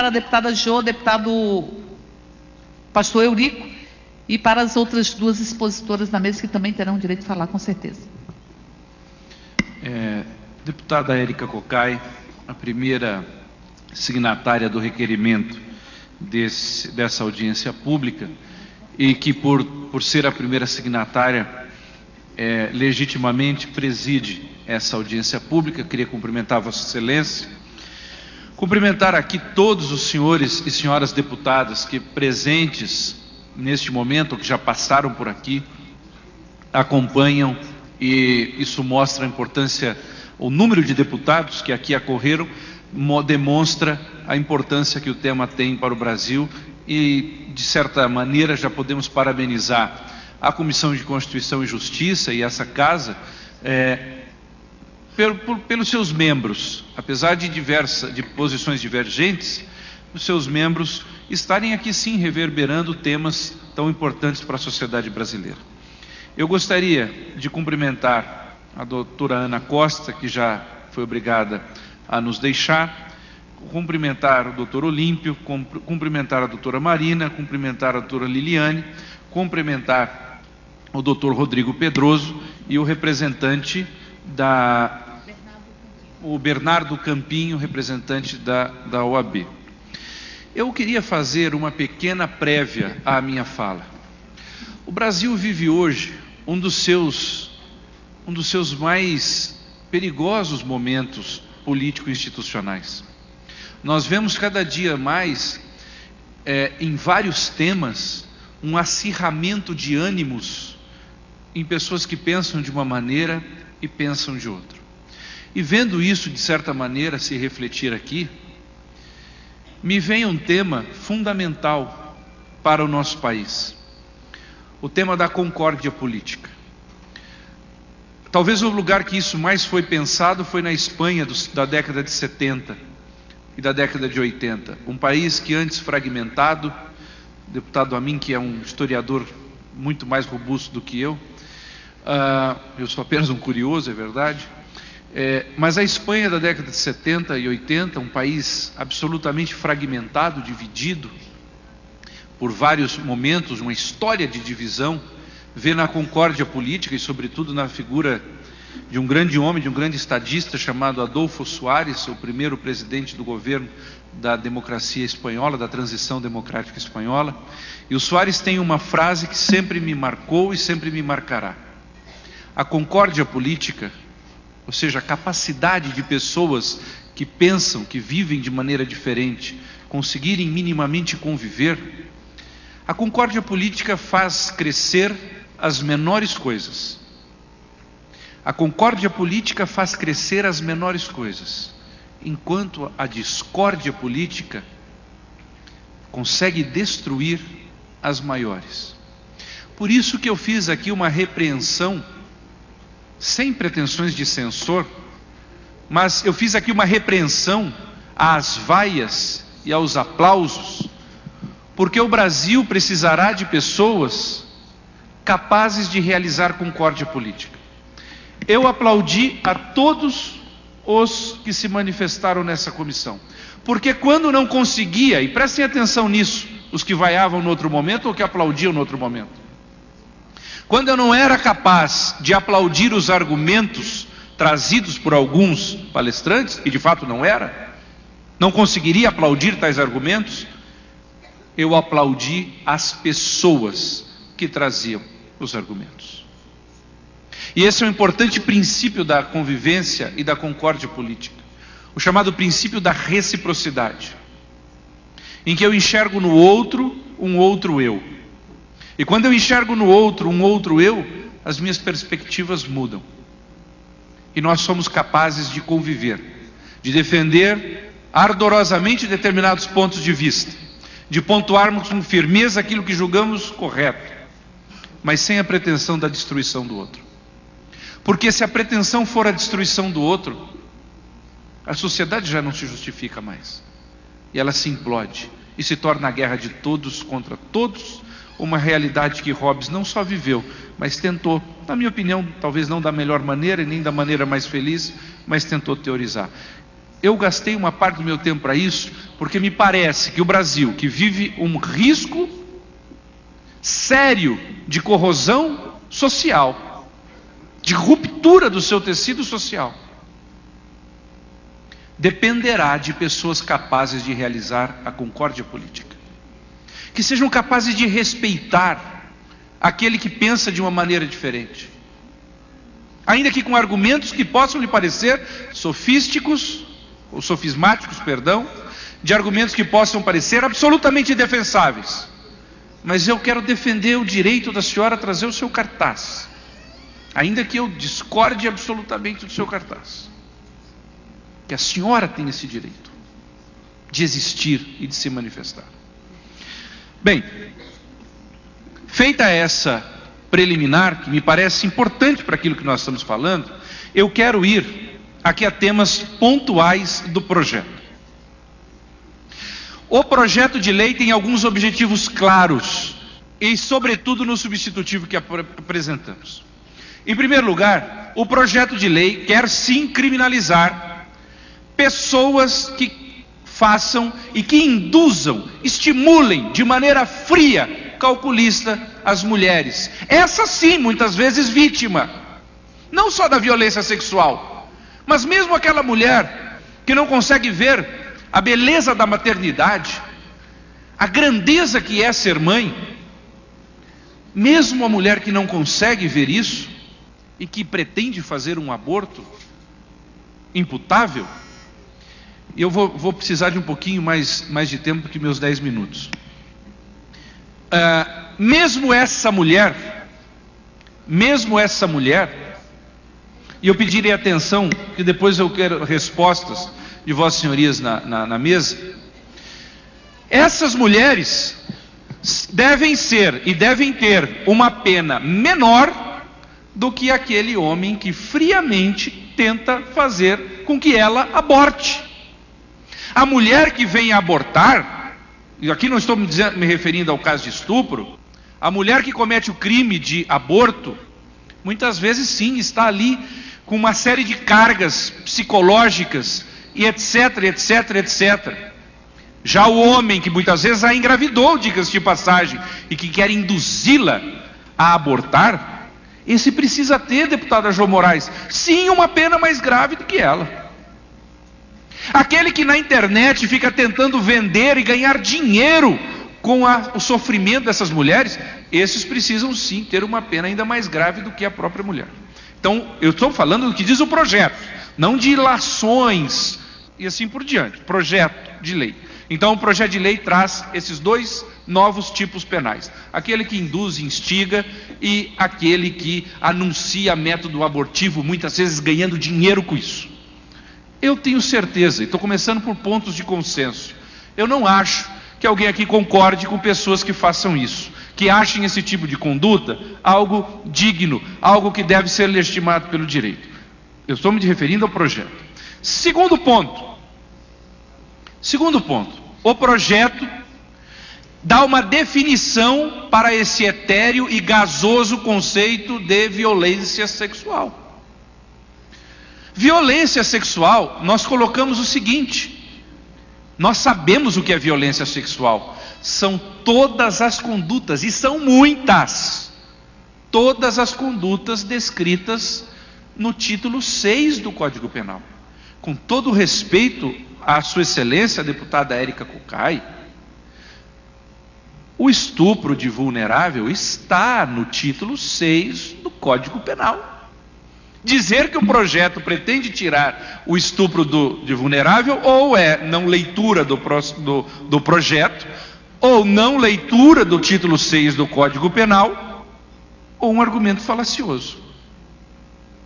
para a deputada Jo, deputado pastor Eurico, e para as outras duas expositoras da mesa que também terão direito de falar, com certeza. Deputada Érica Cocai, a primeira signatária do requerimento dessa audiência pública, e que por ser a primeira signatária, legitimamente preside essa audiência pública. Queria cumprimentar Vossa Excelência, cumprimentar aqui todos os senhores e senhoras deputadas que presentes neste momento, ou que já passaram por aqui, acompanham, e isso mostra a importância, o número de deputados que aqui acorreram, demonstra a importância que o tema tem para o Brasil, e de certa maneira já podemos parabenizar a Comissão de Constituição e Justiça e essa casa, pelos seus membros, apesar de posições divergentes, os seus membros estarem aqui sim reverberando temas tão importantes para a sociedade brasileira. Eu gostaria de cumprimentar a doutora Ana Costa, que já foi obrigada a nos deixar, cumprimentar o doutor Olímpio, cumprimentar a doutora Marina, cumprimentar a doutora Liliane, cumprimentar o doutor Rodrigo Pedroso e o representante o Bernardo Campinho, representante da OAB. Eu queria fazer uma pequena prévia à minha fala. O Brasil vive hoje um dos seus mais perigosos momentos político-institucionais. Nós vemos cada dia mais, em vários temas, um acirramento de ânimos em pessoas que pensam de uma maneira e pensam de outra. E vendo isso, de certa maneira, se refletir aqui, me vem um tema fundamental para o nosso país. O tema da concórdia política. Talvez o lugar que isso mais foi pensado foi na Espanha da década de 70 e da década de 80. Um país que antes fragmentado, o deputado Amin, que é um historiador muito mais robusto do que eu sou apenas um curioso, é verdade, mas a Espanha da década de 70 e 80, um país absolutamente fragmentado, dividido por vários momentos, uma história de divisão, vê na concórdia política e sobretudo na figura de um grande homem, de um grande estadista chamado Adolfo Suárez, o primeiro presidente do governo da democracia espanhola, da transição democrática espanhola. E o Suárez tem uma frase que sempre me marcou e sempre me marcará. A concórdia política, ou seja, a capacidade de pessoas que pensam, que vivem de maneira diferente, conseguirem minimamente conviver, a concórdia política faz crescer as menores coisas. A concórdia política faz crescer as menores coisas, enquanto a discórdia política consegue destruir as maiores. Por isso que eu fiz aqui uma repreensão, sem pretensões de censor, mas eu fiz aqui uma repreensão às vaias e aos aplausos, porque o Brasil precisará de pessoas capazes de realizar concórdia política. Eu aplaudi a todos os que se manifestaram nessa comissão, porque quando não conseguia, e prestem atenção nisso, os que vaiavam no outro momento ou que aplaudiam no outro momento, quando eu não era capaz de aplaudir os argumentos trazidos por alguns palestrantes, e de fato não conseguiria aplaudir tais argumentos, eu aplaudi as pessoas que traziam os argumentos. E esse é um importante princípio da convivência e da concórdia política, o chamado princípio da reciprocidade, em que eu enxergo no outro um outro eu. E quando eu enxergo no outro um outro eu, as minhas perspectivas mudam. E nós somos capazes de conviver, de defender ardorosamente determinados pontos de vista, de pontuarmos com firmeza aquilo que julgamos correto, mas sem a pretensão da destruição do outro. Porque se a pretensão for a destruição do outro, a sociedade já não se justifica mais. E ela se implode e se torna a guerra de todos contra todos, uma realidade que Hobbes não só viveu, mas tentou, na minha opinião, talvez não da melhor maneira e nem da maneira mais feliz, mas tentou teorizar. eu gastei uma parte do meu tempo para isso, porque me parece que o Brasil, que vive um risco sério de corrosão social, de ruptura do seu tecido social, dependerá de pessoas capazes de realizar a concórdia política, que sejam capazes de respeitar aquele que pensa de uma maneira diferente, ainda que com argumentos que possam lhe parecer sofísticos, ou sofismáticos, perdão, de argumentos que possam parecer absolutamente indefensáveis. Mas eu quero defender o direito da senhora a trazer o seu cartaz, ainda que eu discorde absolutamente do seu cartaz. Que a senhora tem esse direito de existir e de se manifestar. Bem, feita essa preliminar, que me parece importante para aquilo que nós estamos falando, eu quero ir aqui a temas pontuais do projeto. O projeto de lei tem alguns objetivos claros, e sobretudo no substitutivo que apresentamos. Em primeiro lugar, o projeto de lei quer sim criminalizar pessoas que façam e que induzam, estimulem de maneira fria, calculista, as mulheres. Essa sim, muitas vezes vítima, não só da violência sexual, mas mesmo aquela mulher que não consegue ver a beleza da maternidade, a grandeza que é ser mãe. Mesmo a mulher que não consegue ver isso e que pretende fazer um aborto imputável, e eu vou precisar de um pouquinho mais de tempo do que meus 10 minutos. Mesmo essa mulher, e eu pedirei atenção, que depois eu quero respostas de vossas senhorias na mesa. Essas mulheres devem ser e devem ter uma pena menor do que aquele homem que friamente tenta fazer com que ela aborte. A mulher que vem abortar, e aqui não estou me referindo ao caso de estupro, a mulher que comete o crime de aborto, muitas vezes sim, está ali com uma série de cargas psicológicas, e etc, etc, etc. Já o homem que muitas vezes a engravidou, diga-se de passagem, e que quer induzi-la a abortar, esse precisa ter, deputada Jo Moraes, sim, uma pena mais grave do que ela. Aquele que na internet fica tentando vender e ganhar dinheiro com o sofrimento dessas mulheres, esses precisam sim ter uma pena ainda mais grave do que a própria mulher. Então, eu estou falando do que diz o projeto, não de ilações e assim por diante. Projeto de lei. Então, o projeto de lei traz esses dois novos tipos penais: aquele que induz e instiga, e aquele que anuncia método abortivo, muitas vezes ganhando dinheiro com isso. Eu tenho certeza, e estou começando por pontos de consenso, eu não acho que alguém aqui concorde com pessoas que façam isso, que achem esse tipo de conduta algo digno, algo que deve ser legitimado pelo direito. Eu estou me referindo ao projeto. Segundo ponto, o projeto dá uma definição para esse etéreo e gasoso conceito de violência sexual. Violência sexual, nós colocamos o seguinte: nós sabemos o que é violência sexual. São todas as condutas, e são muitas, todas as condutas descritas no título 6 do Código Penal. Com todo respeito à sua excelência, a deputada Érica Cocai, o estupro de vulnerável está no título 6 do Código Penal. Dizer que o projeto pretende tirar o estupro de vulnerável, ou é não leitura do projeto, ou não leitura do título 6 do Código Penal, ou um argumento falacioso.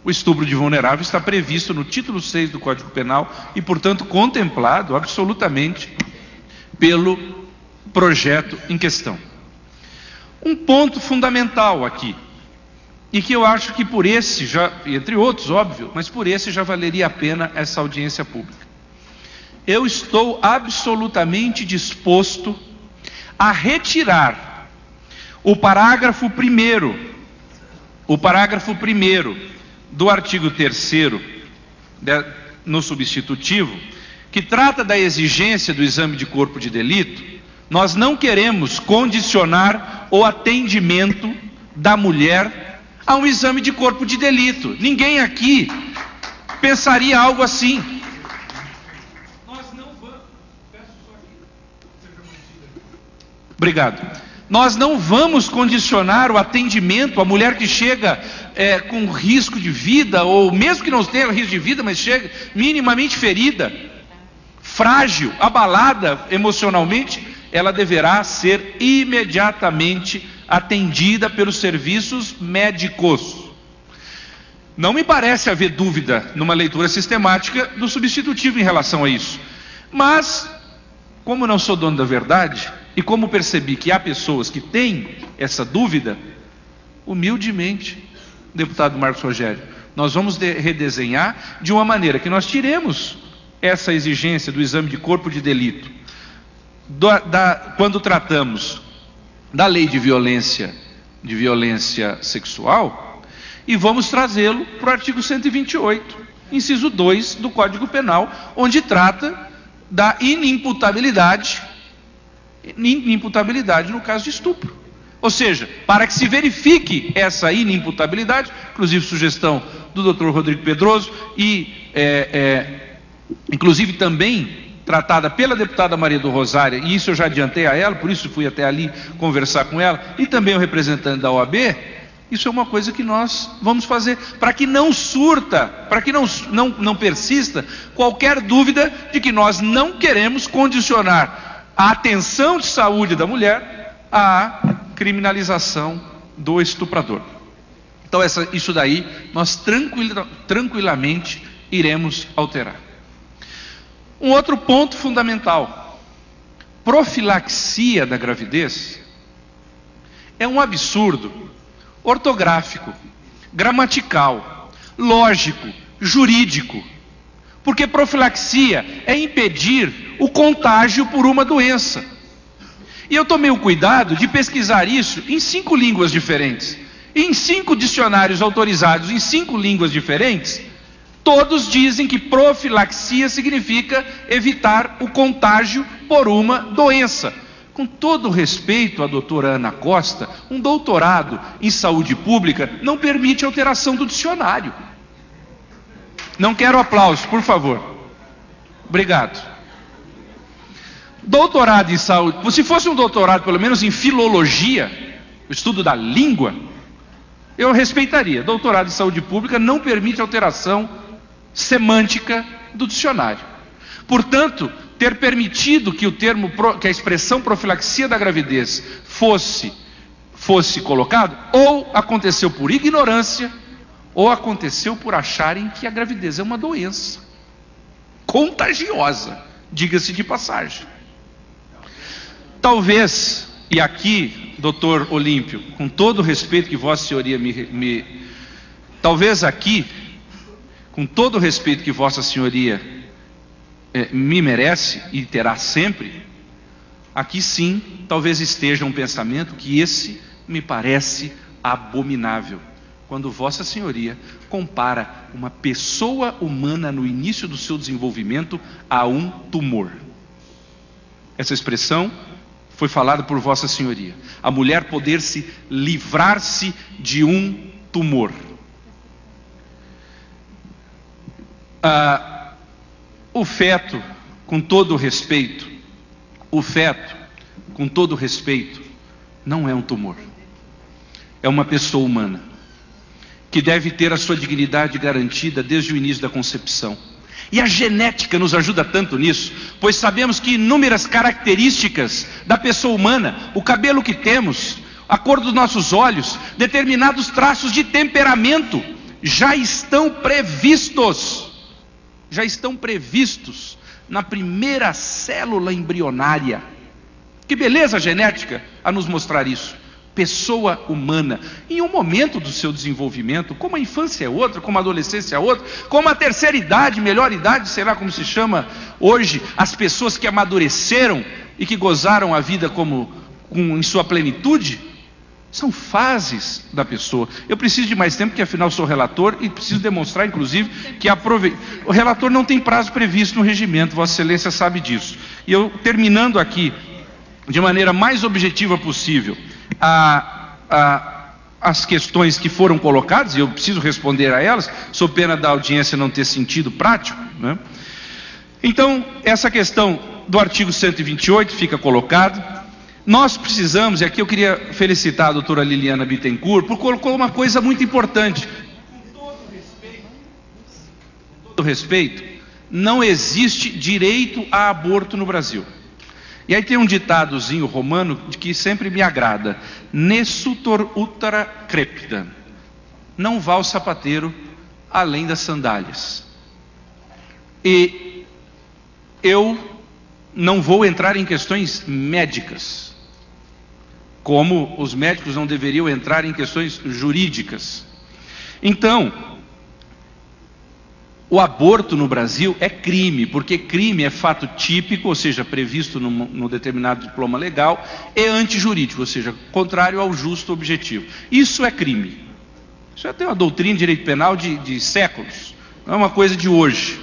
O estupro de vulnerável está previsto no título 6 do Código Penal e, portanto, contemplado absolutamente pelo projeto em questão. Um ponto fundamental aqui, e que eu acho que por esse já, entre outros, óbvio, mas por esse já valeria a pena essa audiência pública. Eu estou absolutamente disposto a retirar o parágrafo 1º do artigo 3º no substitutivo, que trata da exigência do exame de corpo de delito, nós não queremos condicionar o atendimento da mulher a um exame de corpo de delito. Ninguém aqui pensaria algo assim. Nós não vamos... Obrigado. Nós não vamos condicionar o atendimento à mulher que chega com risco de vida, ou mesmo que não tenha risco de vida, mas chega minimamente ferida, frágil, abalada emocionalmente, ela deverá ser imediatamente atendida pelos serviços médicos. Não me parece haver dúvida numa leitura sistemática do substitutivo em relação a isso. Mas, como não sou dono da verdade, e como percebi que há pessoas que têm essa dúvida, humildemente, deputado Marcos Rogério, nós vamos redesenhar de uma maneira que nós tiremos essa exigência do exame de corpo de delito quando tratamos da lei de violência sexual, e vamos trazê-lo para o artigo 128, inciso 2 do Código Penal, onde trata da inimputabilidade no caso de estupro. Ou seja, para que se verifique essa inimputabilidade, inclusive sugestão do Dr. Rodrigo Pedroso e inclusive também tratada pela deputada Maria do Rosário, e isso eu já adiantei a ela, por isso fui até ali conversar com ela, e também o representante da OAB. Isso é uma coisa que nós vamos fazer, para que não surta, para que não persista qualquer dúvida de que nós não queremos condicionar a atenção de saúde da mulher à criminalização do estuprador. Então isso daí nós tranquilamente iremos alterar. Um outro ponto fundamental: profilaxia da gravidez é um absurdo ortográfico, gramatical, lógico, jurídico, porque profilaxia é impedir o contágio por uma doença. E eu tomei o cuidado de pesquisar isso em 5 línguas diferentes, em 5 dicionários autorizados em 5 línguas diferentes. Todos dizem que profilaxia significa evitar o contágio por uma doença. Com todo respeito à doutora Ana Costa, um doutorado em saúde pública não permite alteração do dicionário. Não quero aplausos, por favor. Obrigado. Doutorado em saúde, se fosse um doutorado pelo menos em filologia, o estudo da língua, eu respeitaria. Doutorado em saúde pública não permite alteração semântica do dicionário. Portanto, ter permitido que que a expressão profilaxia da gravidez fosse colocado, ou aconteceu por ignorância, ou aconteceu por acharem que a gravidez é uma doença contagiosa, diga-se de passagem. Talvez, e aqui, doutor Olímpio, com todo o respeito que Vossa Senhoria talvez aqui, com todo o respeito que Vossa Senhoria me merece e terá sempre, aqui sim, talvez esteja um pensamento que esse me parece abominável, quando Vossa Senhoria compara uma pessoa humana no início do seu desenvolvimento a um tumor. Essa expressão foi falada por Vossa Senhoria. A mulher poder se livrar-se de um tumor. O feto, com todo respeito, não é um tumor. É uma pessoa humana, que deve ter a sua dignidade garantida desde o início da concepção. E a genética nos ajuda tanto nisso, pois sabemos que inúmeras características da pessoa humana, o cabelo que temos, a cor dos nossos olhos, determinados traços de temperamento, já estão previstos na primeira célula embrionária. Que beleza genética a nos mostrar isso. Pessoa humana, em um momento do seu desenvolvimento, como a infância é outra, como a adolescência é outra, como a terceira idade, melhor idade, sei lá como se chama hoje, as pessoas que amadureceram e que gozaram a vida em sua plenitude, São fases da pessoa. Eu preciso de mais tempo, porque afinal sou relator e preciso demonstrar, inclusive, que o relator não tem prazo previsto no regimento, Vossa Excelência sabe disso. E eu, terminando aqui, de maneira mais objetiva possível, as questões que foram colocadas, e eu preciso responder a elas, sob pena da audiência não ter sentido prático, né? Então, essa questão do artigo 128 fica colocado. Nós precisamos, e aqui eu queria felicitar a doutora Liliana Bittencourt, porque colocou uma coisa muito importante. Com todo respeito, não existe direito a aborto no Brasil. E aí tem um ditadozinho romano de que sempre me agrada: Nessutor utera crepidam. Não vá ao sapateiro além das sandálias. E eu não vou entrar em questões médicas, como os médicos não deveriam entrar em questões jurídicas. Então, o aborto no Brasil é crime, porque crime é fato típico, ou seja, previsto no determinado diploma legal, e antijurídico, ou seja, contrário ao justo objetivo. Isso é crime. Isso já tem uma doutrina de direito penal de séculos, não é uma coisa de hoje.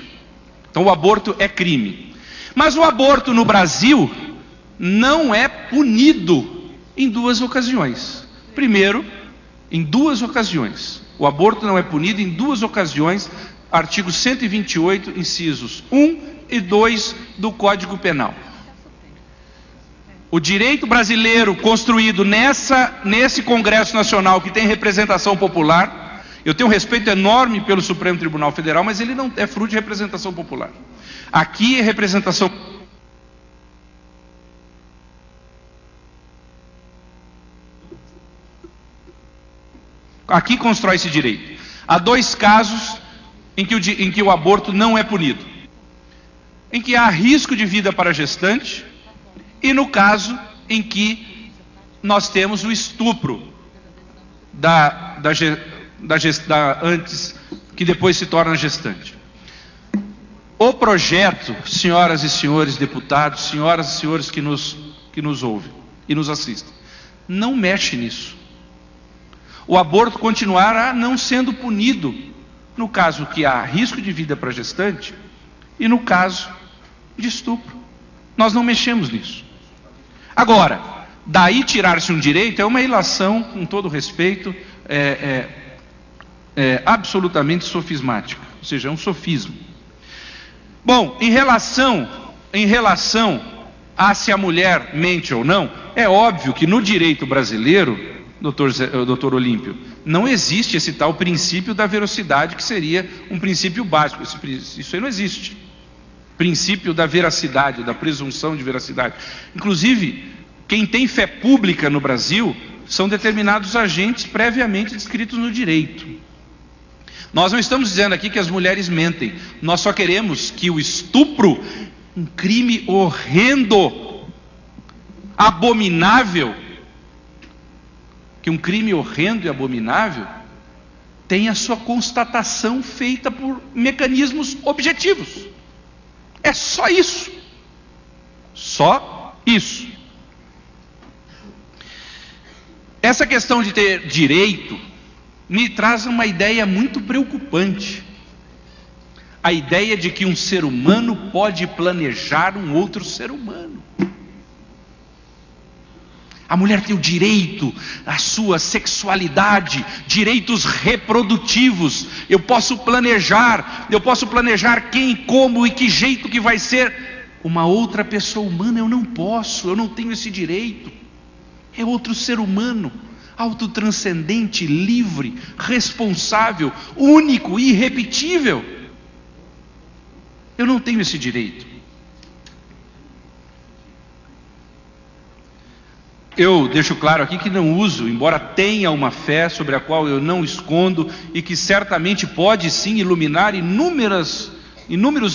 Então o aborto é crime. Mas o aborto no Brasil não é punido em duas ocasiões. Primeiro, em duas ocasiões. O aborto não é punido em duas ocasiões, artigo 128, incisos 1 e 2 do Código Penal. O direito brasileiro construído nesse Congresso Nacional, que tem representação popular, eu tenho um respeito enorme pelo Supremo Tribunal Federal, mas ele não é fruto de representação popular. Aqui é representação. Aqui constrói esse direito. Há dois casos em que o aborto não é punido: em que há risco de vida para a gestante, e no caso em que nós temos o estupro antes, que depois se torna gestante. O projeto, senhoras e senhores deputados, senhoras e senhores que nos ouvem e nos assistem, não mexe nisso. O aborto continuará não sendo punido no caso que há risco de vida para a gestante e no caso de estupro. Nós não mexemos nisso. Agora, daí tirar-se um direito é uma ilação, com todo respeito, absolutamente sofismática, ou seja, é um sofismo. Bom, em relação a se a mulher mente ou não, é óbvio que no direito brasileiro, doutor Olímpio, não existe esse tal princípio da veracidade, que seria um princípio básico. Isso aí não existe. Princípio da veracidade, da presunção de veracidade. Inclusive, quem tem fé pública no Brasil são determinados agentes previamente descritos no direito. Nós não estamos dizendo aqui que as mulheres mentem. Nós só queremos que o estupro, um crime horrendo, abominável, que um crime horrendo e abominável tenha sua constatação feita por mecanismos objetivos. É só isso. Só isso. Essa questão de ter direito me traz uma ideia muito preocupante. A ideia de que um ser humano pode planejar um outro ser humano. A mulher tem o direito à sua sexualidade, direitos reprodutivos. Eu posso planejar quem, como e que jeito que vai ser. Uma outra pessoa humana eu não posso, eu não tenho esse direito. É outro ser humano, autotranscendente, livre, responsável, único, irrepetível. Eu não tenho esse direito. Eu deixo claro aqui que não uso, embora tenha uma fé sobre a qual eu não escondo e que certamente pode sim iluminar inúmeros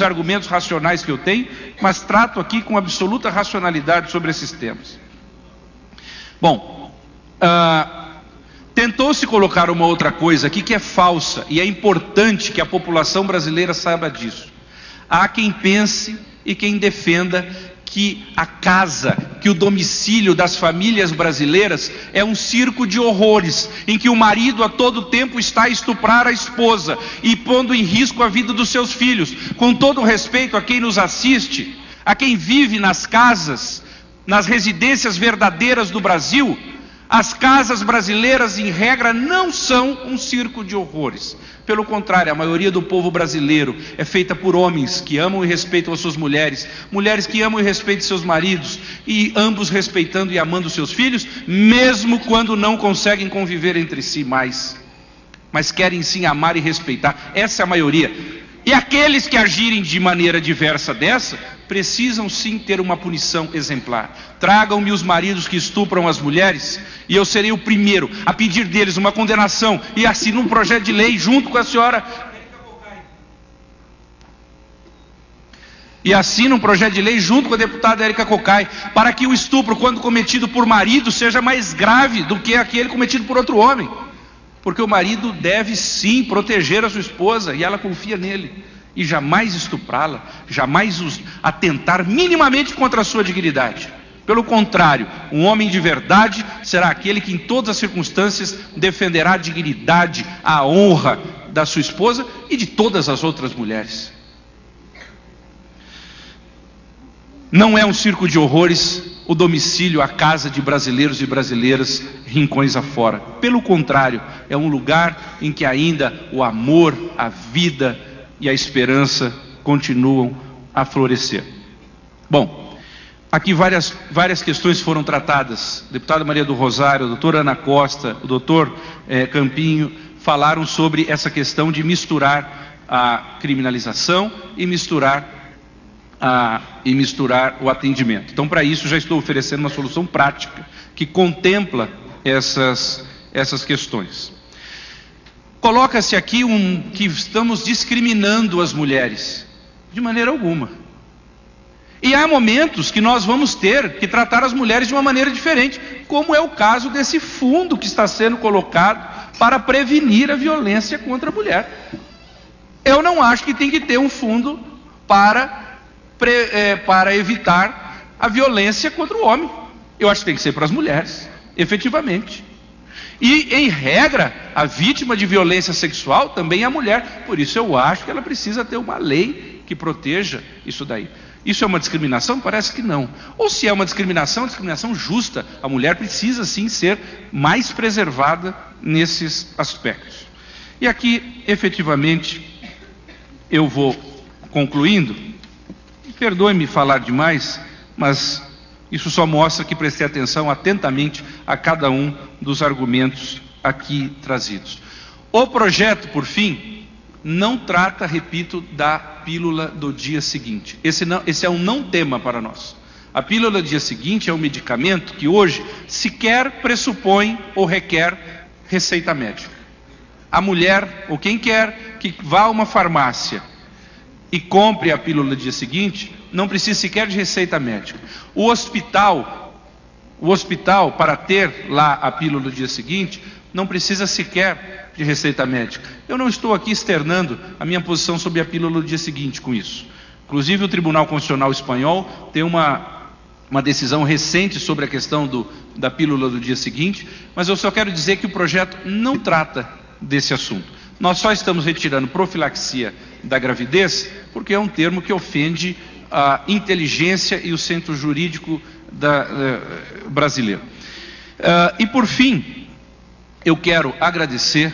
argumentos racionais que eu tenho, mas trato aqui com absoluta racionalidade sobre esses temas. Bom, tentou-se colocar uma outra coisa aqui que é falsa, e é importante que a população brasileira saiba disso. Há quem pense e quem defenda que a casa, que o domicílio das famílias brasileiras é um circo de horrores, em que o marido a todo tempo está a estuprar a esposa e pondo em risco a vida dos seus filhos. Com todo o respeito a quem nos assiste, a quem vive nas casas, nas residências verdadeiras do Brasil, as casas brasileiras, em regra, não são um circo de horrores. Pelo contrário, a maioria do povo brasileiro é feita por homens que amam e respeitam as suas mulheres, mulheres que amam e respeitam seus maridos, e ambos respeitando e amando seus filhos, mesmo quando não conseguem conviver entre si mais, mas querem sim amar e respeitar. Essa é a maioria. E aqueles que agirem de maneira diversa dessa, precisam sim ter uma punição exemplar. Tragam-me os maridos que estupram as mulheres, e eu serei o primeiro a pedir deles uma condenação, e assino um projeto de lei junto com a senhora. E assina um projeto de lei junto com a deputada Érica Cocai, para que o estupro, quando cometido por marido, seja mais grave do que aquele cometido por outro homem. Porque o marido deve sim proteger a sua esposa, e ela confia nele, e jamais estuprá-la, jamais atentar minimamente contra a sua dignidade. Pelo contrário, um homem de verdade será aquele que em todas as circunstâncias defenderá a dignidade, a honra da sua esposa e de todas as outras mulheres. Não é um circo de horrores o domicílio, a casa de brasileiros e brasileiras rincões afora. Pelo contrário, é um lugar em que ainda o amor, a vida e a esperança continuam a florescer. Bom, aqui várias questões foram tratadas. A deputada Maria do Rosário, a doutora Ana Costa, o doutor Campinho falaram sobre essa questão de misturar a criminalização e misturar o atendimento. Então, para isso, já estou oferecendo uma solução prática que contempla essas questões. Coloca-se aqui que estamos discriminando as mulheres. De maneira alguma. E há momentos que nós vamos ter que tratar as mulheres de uma maneira diferente, como é o caso desse fundo que está sendo colocado para prevenir a violência contra a mulher. Eu não acho que tem que ter um fundo para evitar a violência contra o homem. Eu acho que tem que ser para as mulheres, efetivamente. E, em regra, a vítima de violência sexual também é a mulher. Por isso eu acho que ela precisa ter uma lei que proteja isso daí. Isso é uma discriminação? Parece que não. Ou se é uma discriminação justa. A mulher precisa sim ser mais preservada nesses aspectos. E aqui, efetivamente, eu vou concluindo. Perdoe-me falar demais, mas isso só mostra que prestei atenção atentamente a cada um dos argumentos aqui trazidos. O projeto, por fim, não trata, repito, da pílula do dia seguinte. Esse é um não tema para nós. A pílula do dia seguinte é um medicamento que hoje sequer pressupõe ou requer receita médica. A mulher, ou quem quer que vá a uma farmácia e compre a pílula do dia seguinte, não precisa sequer de receita médica. O hospital, para ter lá a pílula do dia seguinte, não precisa sequer de receita médica. Eu não estou aqui externando a minha posição sobre a pílula do dia seguinte com isso. Inclusive o Tribunal Constitucional Espanhol tem uma decisão recente sobre a questão da pílula do dia seguinte, mas eu só quero dizer que o projeto não trata desse assunto. Nós só estamos retirando profilaxia da gravidez porque é um termo que ofende a inteligência e o centro jurídico brasileiro. E por fim, eu quero agradecer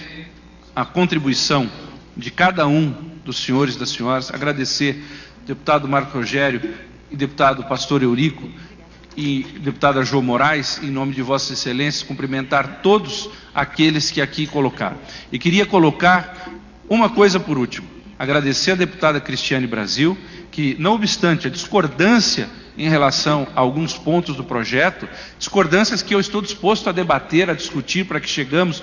a contribuição de cada um dos senhores e das senhoras, agradecer deputado Marco Rogério e deputado Pastor Eurico e deputada Jo Moraes, em nome de Vossas Excelências, cumprimentar todos aqueles que aqui colocaram. E queria colocar uma coisa por último, agradecer a deputada Cristiane Brasil, que, não obstante a discordância em relação a alguns pontos do projeto, discordâncias que eu estou disposto a debater, a discutir, para que cheguemos,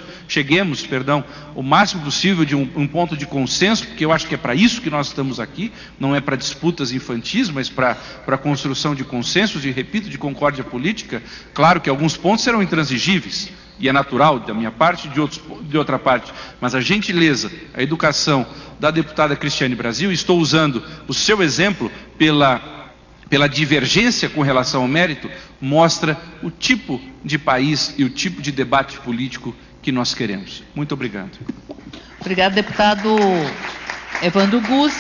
o máximo possível de um ponto de consenso, porque eu acho que é para isso que nós estamos aqui, não é para disputas infantis, mas para a construção de consensos e, repito, de concórdia política. Claro que alguns pontos serão intransigíveis, e é natural da minha parte e de outra parte, mas a gentileza, a educação da deputada Cristiane Brasil, estou usando o seu exemplo pela pela divergência com relação ao mérito, mostra o tipo de país e o tipo de debate político que nós queremos. Muito obrigado. Obrigado, deputado Evandro Gus.